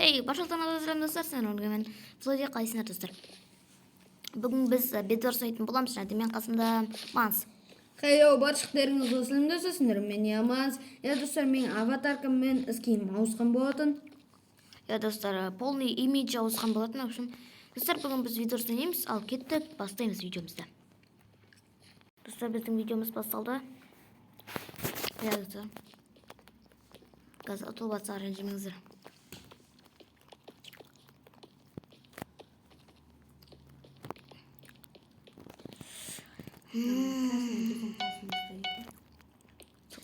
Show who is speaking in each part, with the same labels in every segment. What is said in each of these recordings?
Speaker 1: Hey, башылтан алазырам достар, сен мен Флоди қайсыңар достар. Бүгін біз бедор сайтын боламыз, және мен қасымда Манс.
Speaker 2: Хейо, баршықтарыңыз осылымда сөсіндір, мен Яманс. Достар, мен аватаркам мен іскейім ауысқан болатын.
Speaker 1: Достар, полный имидж ауысқан болатын. В общем, достар, бүгін біз видео сөнеміз, ал кеттік, бастаймыз видеомызды. Достар, біздің видеомыз басталды. Достар, қазір отылбатса ренжімеңіздер.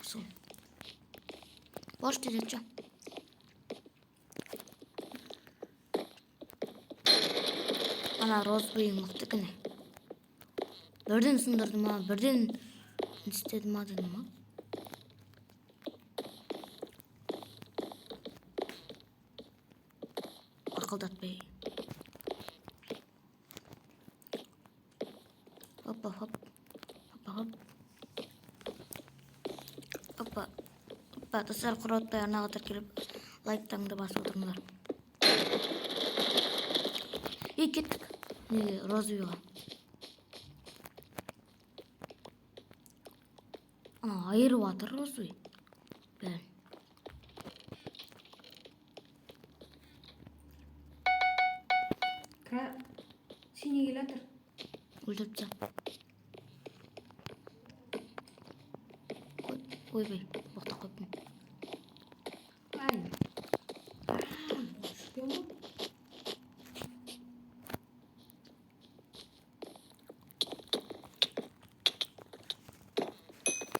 Speaker 1: Сол. Бош дедік жо. Ана розбойы мықты күні. Бірден сындырды ма, бірден істеді ма деді ма? Ақылдатпай. Hoppa hop. Hoppa. Достар, құротпай арнаға тіркеліп лайктарыңды басып отырыңдар. Кеттік. Неге розбойға. Ана айырып атыр розбой. Бәрін.
Speaker 2: Сене келатыр.
Speaker 1: Өлтіріпті. Ойбай, боқта қойпын.
Speaker 2: Ай. Шпион бұл?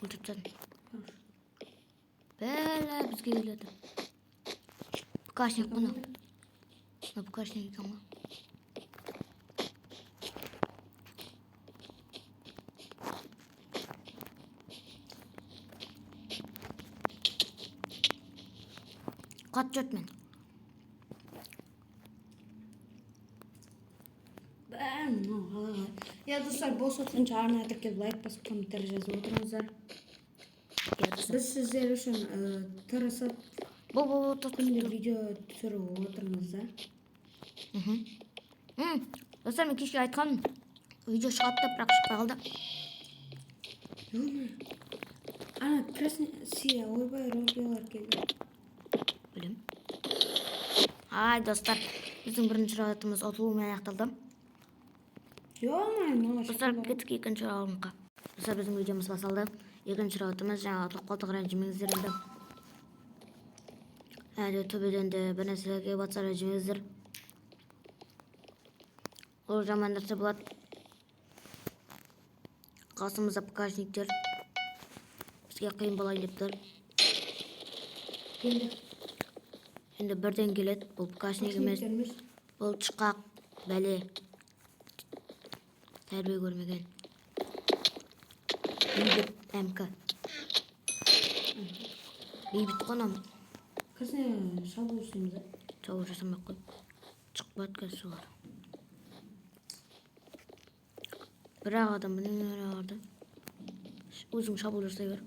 Speaker 1: Өлтіріпті. Бәлі бізге келеді. Бұқашник бұны. Бұқашник екен ма? Қат жұрт мен.
Speaker 2: Достар, бос отырынша арнайы тіркеліп лайк басып комментар жазып отырыңыздар. Біз сіздер үшін тырысып күнде видео түсіріп отырыңыздар.
Speaker 1: Достар, мен кешке айтқаным, видео шығатты, бірақ шықпай қалды.
Speaker 2: Ана красный сия ойбай розбойлар келді.
Speaker 1: Білем. Ай, достар, біздің бірінші рауатымыз отылуымен аяқталды. Достар, кеттік екінші рауатымға. Достар, біздің видеомыз басалды. Екінші рауатымыз жаңа отылып қалдық, ренжімеңіздер енді. Әлі төбеден де бір нәрселерге батса ренжімеңіздер. Ол жаман нәрсе болады. Қасымызда покажниктер. Бізге қиын болайын дептір. Енді бірден келеді. Бұл покажник емес. Бұл шықақ, бәле. Тәрбие көрмеген. Бейбіт әмкі. Бейбіт қонам.
Speaker 2: Қасына шабу жасаймыз,
Speaker 1: Шабу жасамақ қой. Шықпады кәсі бар. Бірақ адам бұның өрі арды. Өзің шабу жасай бер.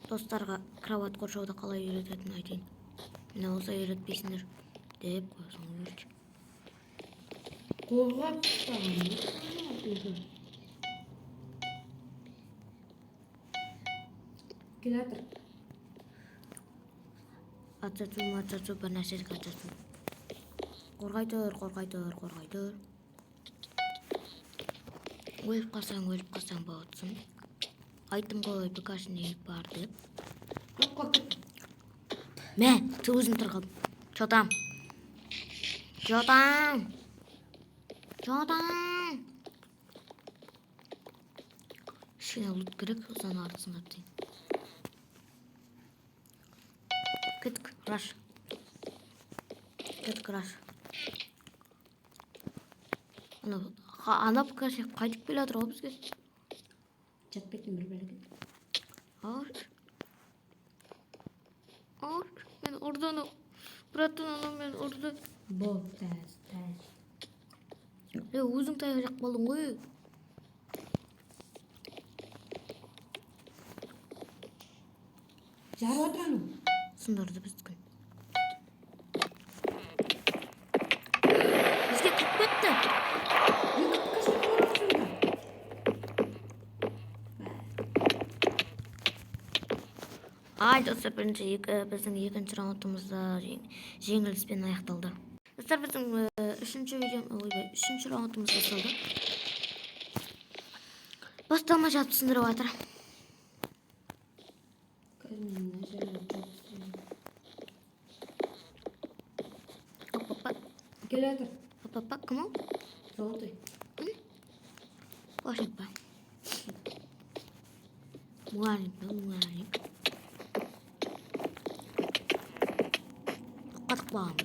Speaker 1: Достарға кроват қоршауды қалай үйрететін айтайын. Мені олса үйретпейсіңдер деп қойсын өрт.
Speaker 2: Қорғап ұстаған. Келатыр.
Speaker 1: Атсатсу, бір нәрсесік атсатсу. Қорғайтыр. Өліп қалсаң бағытсын. Айтым ғой, покажник бар деп. Мә, өзім тұрғым. Жотам. Шына ұлт керек, ұзан арысында дейін. Кеттік, раш. Ана покажник қайтып келе атыр ғой бізге.
Speaker 2: Жатпайтын бір бәлеге.
Speaker 1: Ауыр. Мен ұрды. Бұраттың анау мен ұрды.
Speaker 2: Бол, тәз.
Speaker 1: Өзің таяқ жақ болдың ғой.
Speaker 2: Жарып отырану.
Speaker 1: Сындырды біздің. Бізге кіріп кетті.
Speaker 2: Кашып көріп
Speaker 1: Ай, достар, біздің екінші раундымызда жеңіліспен аяқталды. Достар, біздің үшінші раундымыз басталды. Басталмай жатып сындырып жатыр.
Speaker 2: Келатыр.
Speaker 1: Папа, кім ол?
Speaker 2: Золотой.
Speaker 1: Қошын па. Мұғалім. Қатық бағам.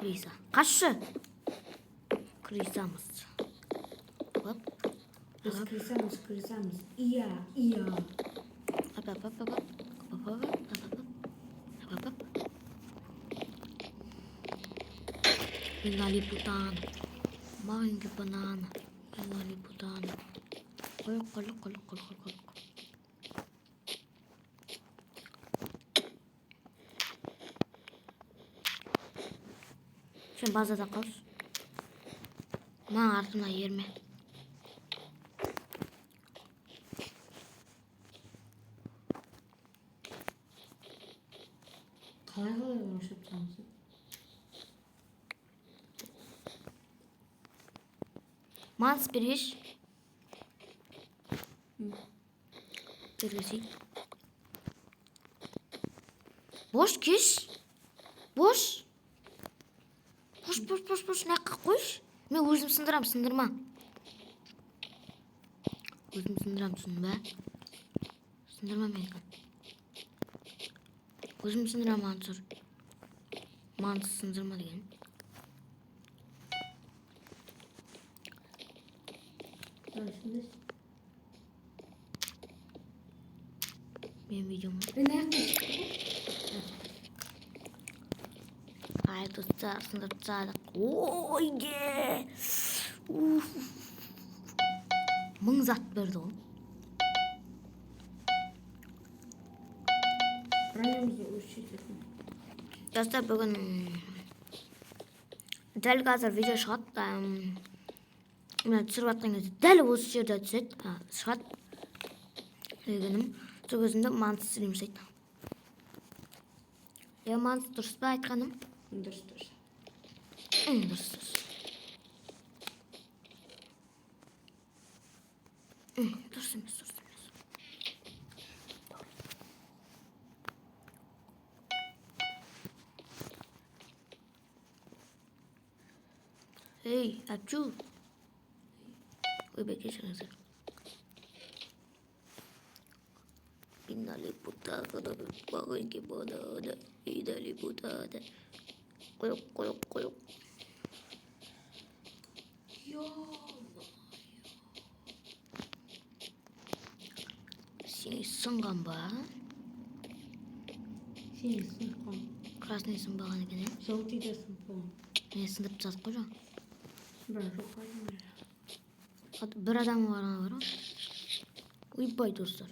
Speaker 1: Криса. Қашы? Крисамыз. Оп.
Speaker 2: Біз крисамыз. Iya.
Speaker 1: Ап. Liliputan. Main banana. Liliputan. Kolok. Sen bazada kal. Bana артына ерме.
Speaker 2: Қалай ұшып тұрмысың?
Speaker 1: Манс береш. Бергізейін. Бош кеш. Бош. Наққа қойш. Мен өзім сындырам, сындырма. Өзім сындырам, сындырма. Сындырма мен. Өзім сындырам, Мансұр. Манс сындырма деген. Мен видеом. Ай, достар, сындырып тастадық. Ойге! Мың зат берді ол. Достар, бүгін дәл қазір видео шығады. Мен түсіріп жатқан кезде дәл осы жерде түседі. Шығады. Дегенім, сол кезімде Манс стрим жасайды. Манс, дұрыс па айтқаным?
Speaker 2: Дұрыс.
Speaker 1: Дұрыс емес. Ей, әпчу. Ойбай, кешіріңіздер. Liliputada. Bagay kibodada. Liliputada. Koyok. Синий сынған ба?
Speaker 2: Синий сынған.
Speaker 1: Красный сынбаған екен, е?
Speaker 2: Желтый да сынған.
Speaker 1: Мен сындырып тастадық қой жоқ?
Speaker 2: Жоқ.
Speaker 1: Бір адам барғаны бар ғой? Ойбай, достар.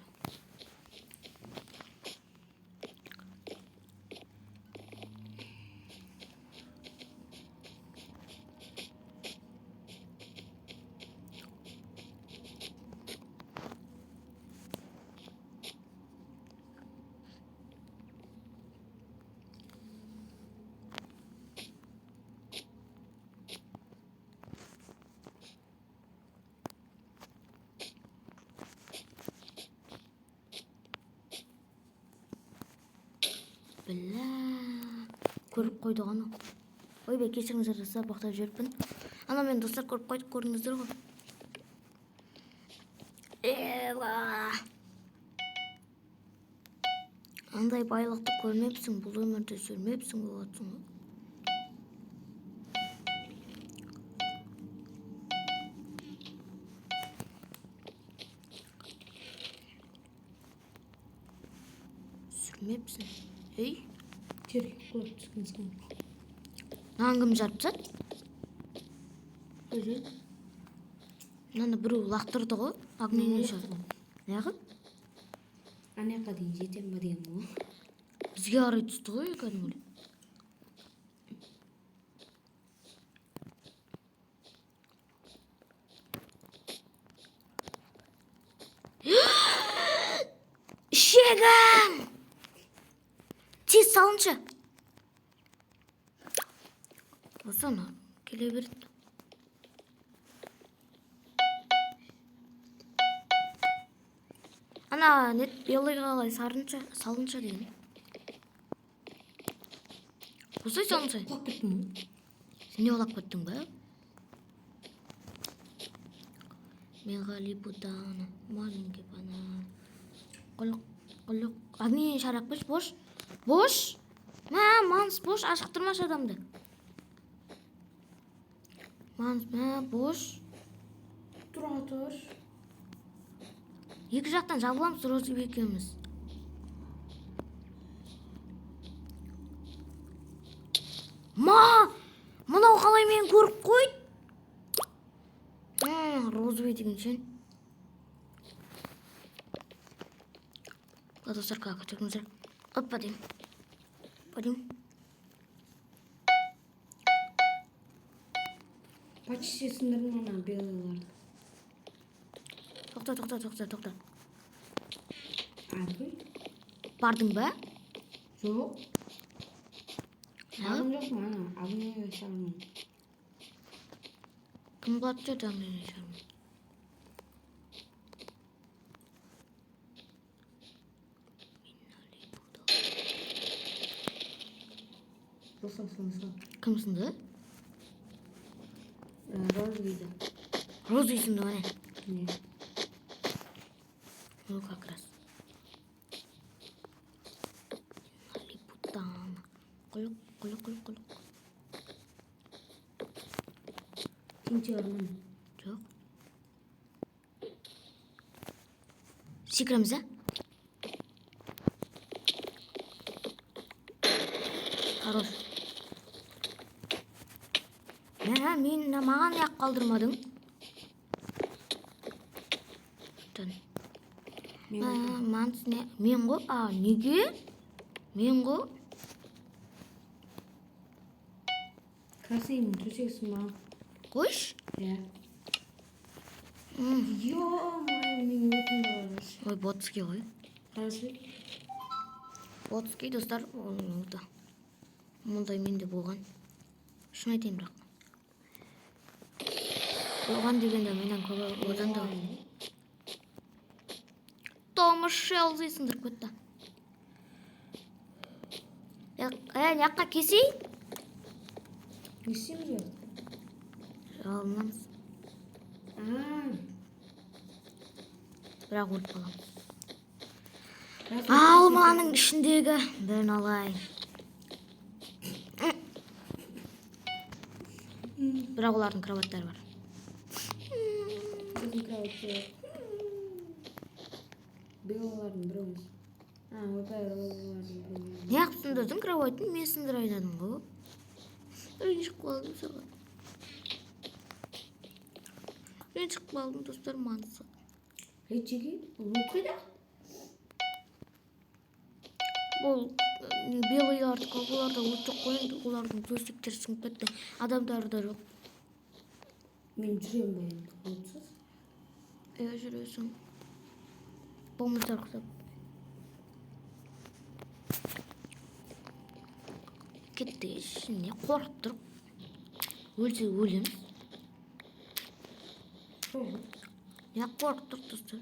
Speaker 1: Білә. Көріп қойды ғана. Ойбай, кешіріңіздер достар, бақтап жүріппін. Ана мен достар көріп қойдық, көрдіңіздер ғой. Андай байлықты көрмепсің, бұл өмірде жүрмепсің болатсың ғой. Сүрмепсің. Ей?
Speaker 2: Жерге қойып түскенсің.
Speaker 1: Наңғым жарып сәт?
Speaker 2: Өзі?
Speaker 1: Наны біреу лақтырды ғой, огненен шығады. Неғып?
Speaker 2: Ана жаққа дейін жетем ба деген ғой.
Speaker 1: Бізге қарай түсті ғой кәдімгі. Ішегім! Тез салыншы. Осыны келе берді. Ана нет белыйға қалай салынша деген. Осылай салынша.
Speaker 2: Құлап кеттім ғой.
Speaker 1: Сен не құлап кеттің ба? Меғали будана, маленький банан. Құлық. Ағне шарақ бош. Бош. Манс бош, ашықтырмаш адамды. Манс, бош.
Speaker 2: Тұра тұр.
Speaker 1: Екі жақтан жабыламыз Розы екеуміз. Мынау қалай мен көріп қой? Розы деген сен. Достар, как өтіріңіздер. Опа дейм.
Speaker 2: Почти сындырдым ана белыйларды.
Speaker 1: Тоқта.
Speaker 2: Аты?
Speaker 1: Бардың ба?
Speaker 2: Жоқ. Ағын жоқ ма ана? Ағын шағын.
Speaker 1: Кім болады деді ағын шағын?
Speaker 2: Сол.
Speaker 1: Кім сынды?
Speaker 2: Розы дейді.
Speaker 1: Розы сынды ма не?
Speaker 2: Не.
Speaker 1: Ну, как раз. Липутан. Құлық.
Speaker 2: Кенте орнын.
Speaker 1: Жоқ. Секіреміз, а? Хорош. Мен маған яқ қалдырмадың. Манс не? Мен ғой? Неге? Мен ғой?
Speaker 2: Красивый төсексің ба?
Speaker 1: Қойш?
Speaker 2: Иә. Ё-май, мен өтін бараш.
Speaker 1: Ой, ботский ғой.
Speaker 2: Қарашы.
Speaker 1: Ботский достар, мұндай менде болған. Шын айтайын бірақ. Болған дегенде менен көп одан да. Томас Шелзи сындырып кетті. Яққа кесей?
Speaker 2: Кесем жоқ.
Speaker 1: Жалынамыз. Бірақ өліп қаламыз. Алманың ішіндегі бірін алайын. Бірақ олардың кроваттары бар.
Speaker 2: Біздің кроваттары. Белалардың бір емес.
Speaker 1: Не ақ сындырдың кроватын, мен сындыр айдадым ғой. Ренжіп қалдым саған. Ренжіп қалдым достар, манысы.
Speaker 2: Речеге? Лукыда?
Speaker 1: Бұл белыйларды қалғыларда өтіп қойын, олардың төстіктер сіңіп кетті. Адамдары да жоқ.
Speaker 2: Мен жүрем ба енді, отсыз?
Speaker 1: Жүресің. Болмыздар құсап. Кетті ішіне қорқып тұрып. Өлсе өлеміз. Не қорқып тұрып достар.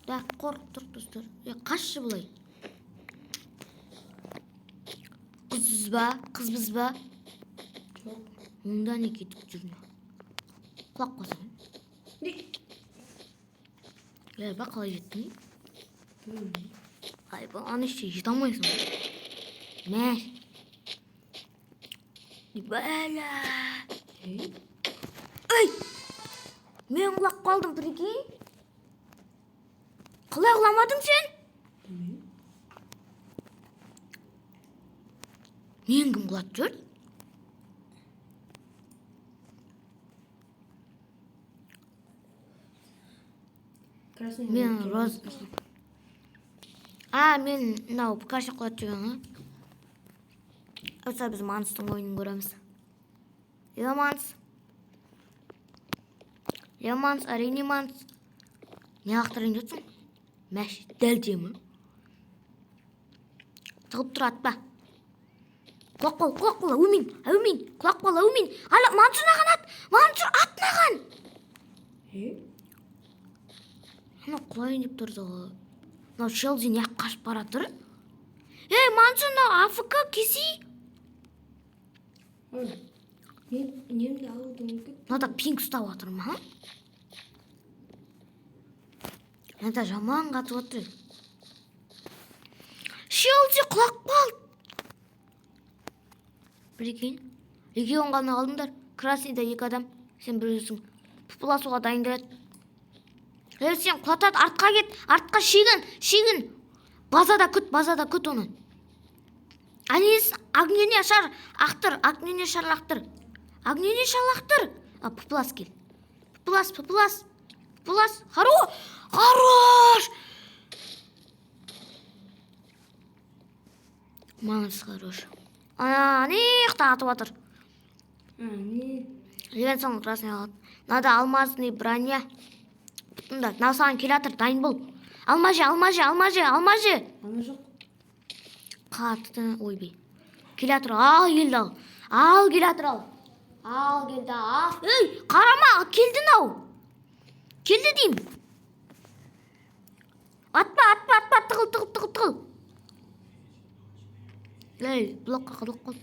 Speaker 1: Қорқып тұрып достар. Қашшы бұлай. Қызбыз ба?
Speaker 2: Жоқ.
Speaker 1: Мұнда не кетіп жүріне? Құлап қосам. Ба қалай жеттің? Ба, аны іште жете алмайсың. Мә. Бәлі. Ой! Мен құлап қалдым, прикинь. Қалай құламадың сен? Мен кім құлап жүр? Мен Роз. Мен мынау покажи қылып жүрген. Осы біз Манстың ойынын көреміз. Манс, әрине Манс. Не ақтырын жетсің? Мәш, дәл демі. Тығып тұр атпа. Құлақ бол, әумин. Құлақ бол, әумин. Ала, Мансур ат. Мансур атнаған. Ана құлайын деп тұрды ғой. Мынау Челси не қашып бара тұр? Мансур, мынау АФК кесі.
Speaker 2: Мен немді алудың мүмкін.
Speaker 1: Мынада пинг ұстап отыр ма? Мынада жаман қатып отыр. Челси құлақ бол. Білекен, легион қалмай қалдыңдар. Красныйда 2 адам. Сен біреусің. Пұпыласуға дайындырады. Сен құлатады, артқа кет. Артқа шегін. Базада күт оны. Анес, огнене шар ақтыр. Пұпылас кел. Пұпылас. Хорош. Манс хорош. Не қақтатып отыр. Леген соң красный алады. Надо алмазный броня. Бұтында, мынау саған келатыр, дайын бол. Алмажы.
Speaker 2: Алма жоқ.
Speaker 1: Қатты, ойбей. Келатыр, ал келді ал. Ал келді. Қарама, келдің ау. Келді дейм. Атпа, тығыл. Блокқа қылық қол.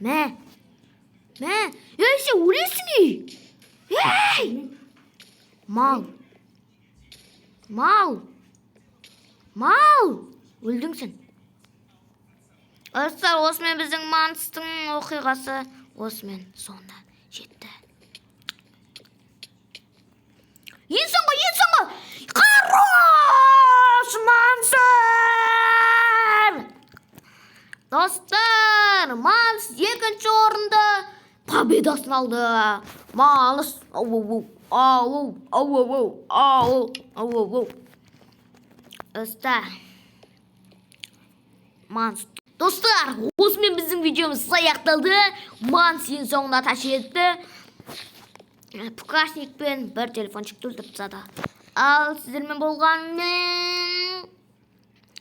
Speaker 1: Мә. Сен өлесің Мал. Өлдің сен. Достар, осымен біздің Манстың оқиғасы осымен соңына жетті. Енсің ғой. Қарош Мансыр! Достар, Манс 2-ші орында победасын алды. Манс. Достар, Манс. Достар, осымен біздің видеомыз аяқталды. Манс ең соңына жетті. Пукашникпен бір телефончик өлтіріп тастады. Ал сіздермен болғанмен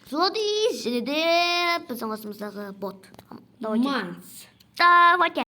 Speaker 1: Злодей және де біздің қосымыздағы бот.
Speaker 2: Манс.
Speaker 1: Давайте.